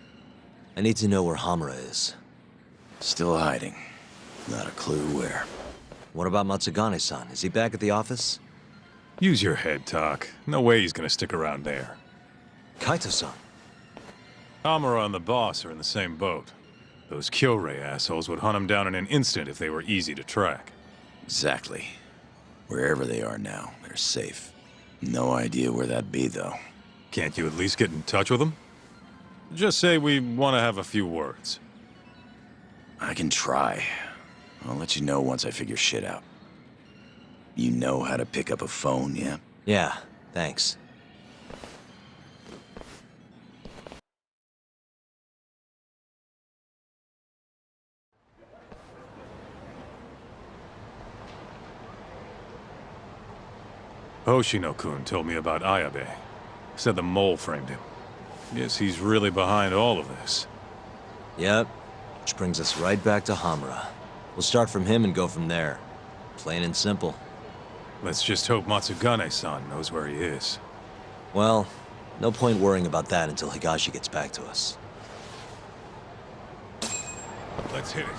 I need to know where Hamura is. Still hiding. Not a clue where. What about Matsugane-san? Is he back at the office? Use your head, Tak. No way he's gonna stick around there. Kaito-san. Hamura and the boss are in the same boat. Those Kyorei assholes would hunt him down in an instant if they were easy to track. Exactly. Wherever they are now, they're safe. No idea where that'd be, though. Can't you at least get in touch with them? Just say we want to have a few words. I can try. I'll let you know once I figure shit out. You know how to pick up a phone, yeah? Yeah, thanks. Hoshino-kun told me about Ayabe. Said the mole framed him. Yes, he's really behind all of this. Yep. Which brings us right back to Hamura. We'll start from him and go from there. Plain and simple. Let's just hope Matsugane-san knows where he is. Well, no point worrying about that until Higashi gets back to us. Let's hit it.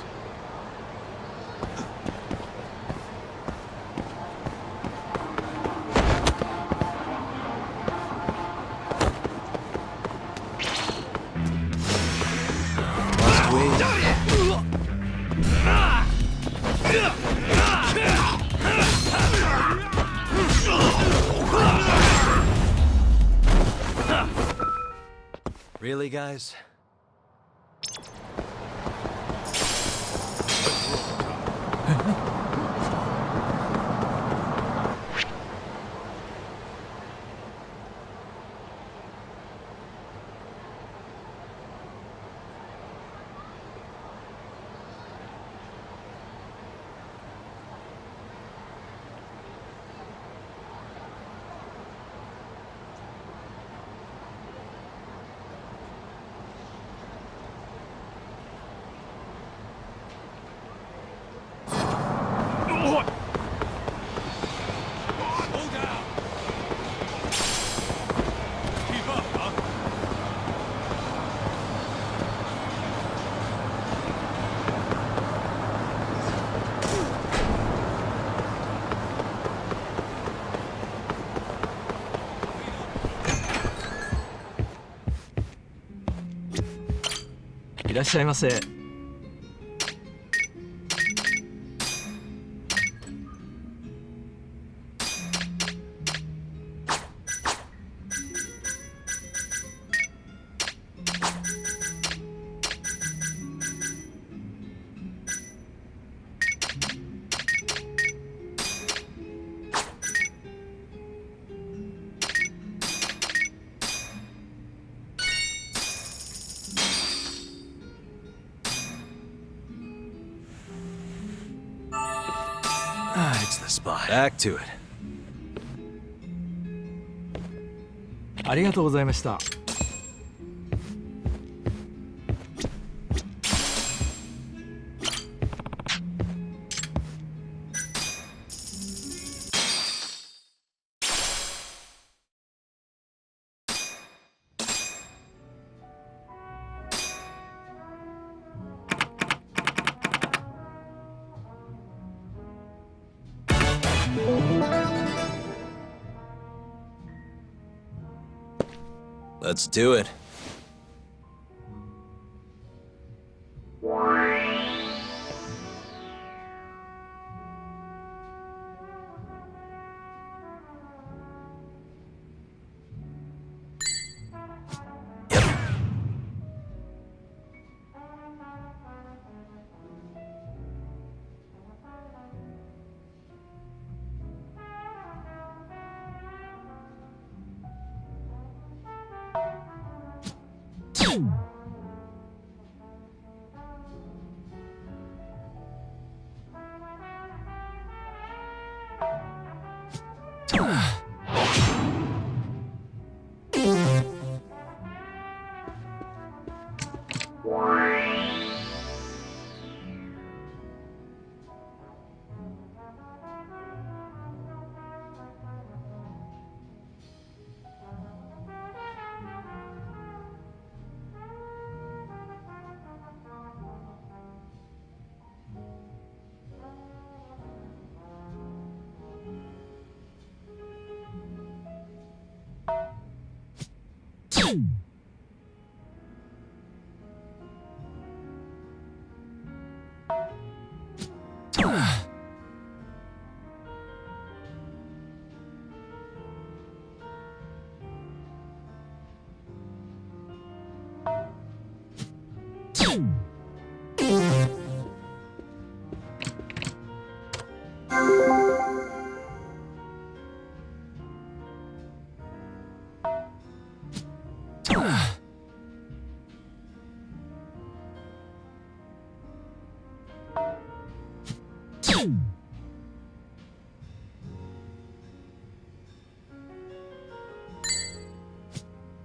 Really, guys? らっしゃいませ。It's the spot. Back to it. ありがとうございました。Let's do it.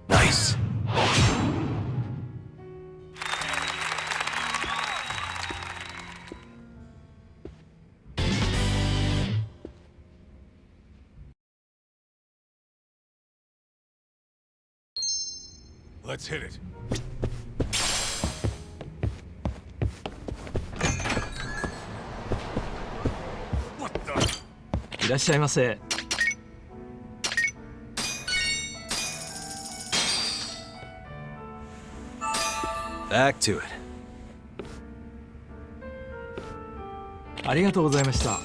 Nice. Let's hit it. What the? いらっしゃいませ。Back to it. ありがとうございました。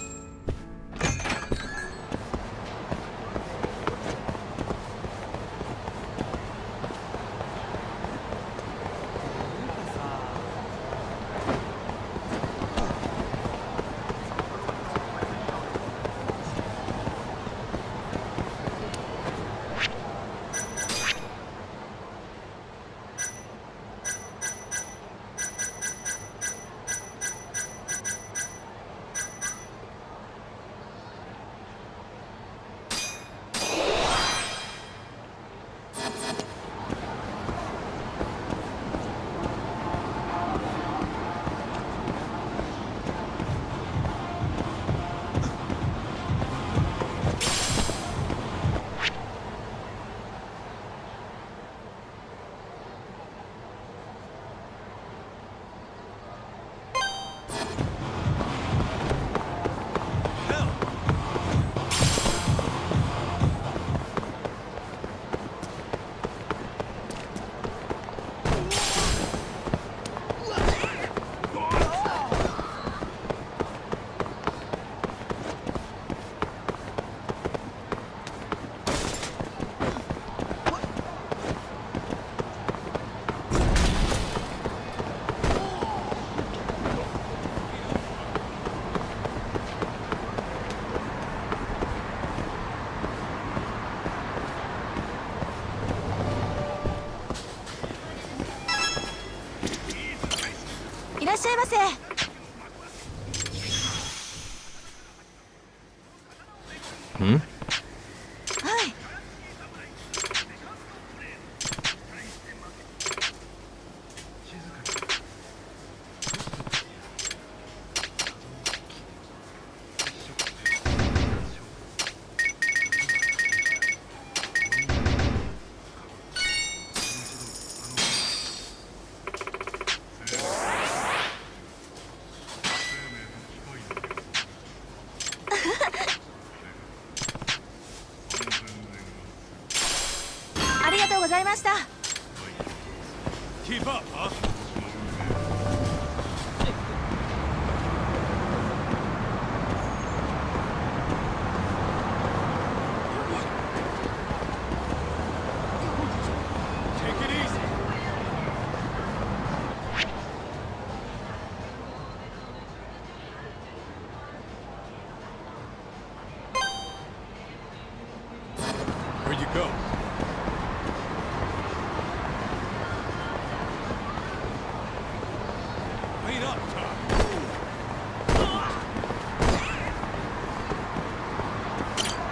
っしゃいませ。Hmm? はい。ありがとうございました。Keep up, huh? Take it easy. Where'd you go? Wait up, Tom.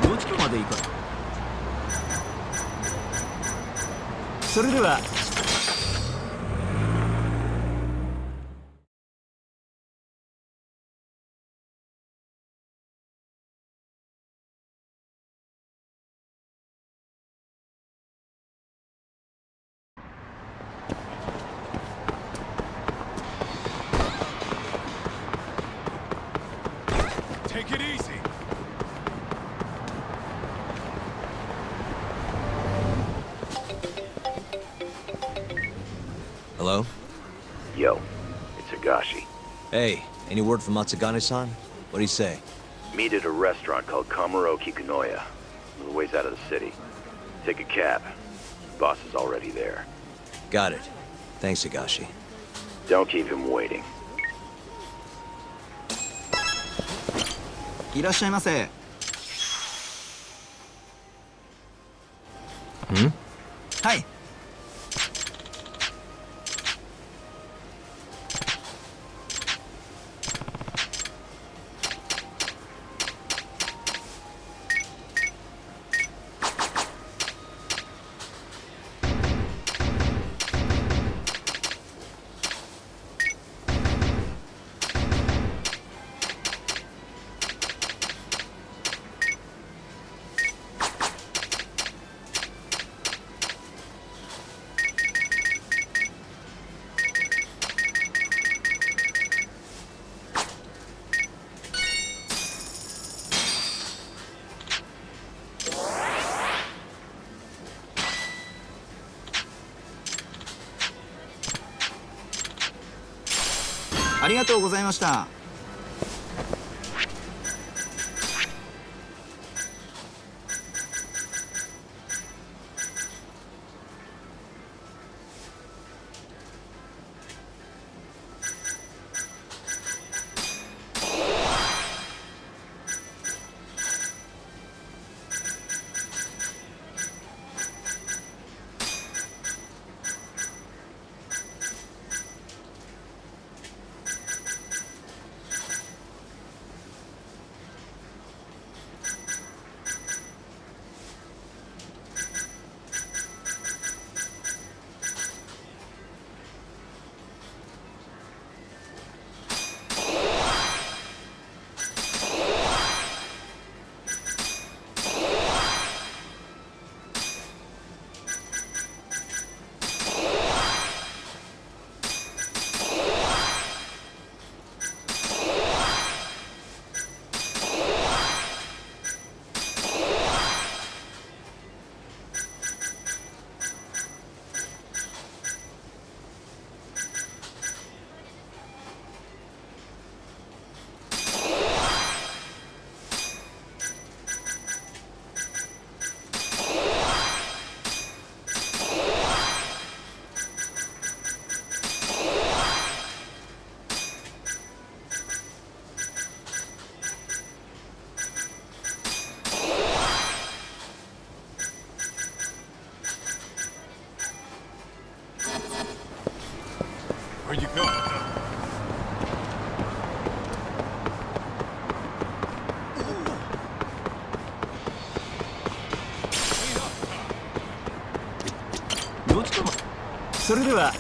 どこまで行く？それでは。Take it easy. Hello? Yo, it's Higashi. Hey, any word from Matsugane-san? What'd he say? Meet at a restaurant called Kamurocho, Kikunoya. A little ways out of the city. Take a cab. Boss is already there. Got it. Thanks, Higashi. Don't keep him waiting. いらっしゃいませ。Hmm? はい。ありがとうございました。それでは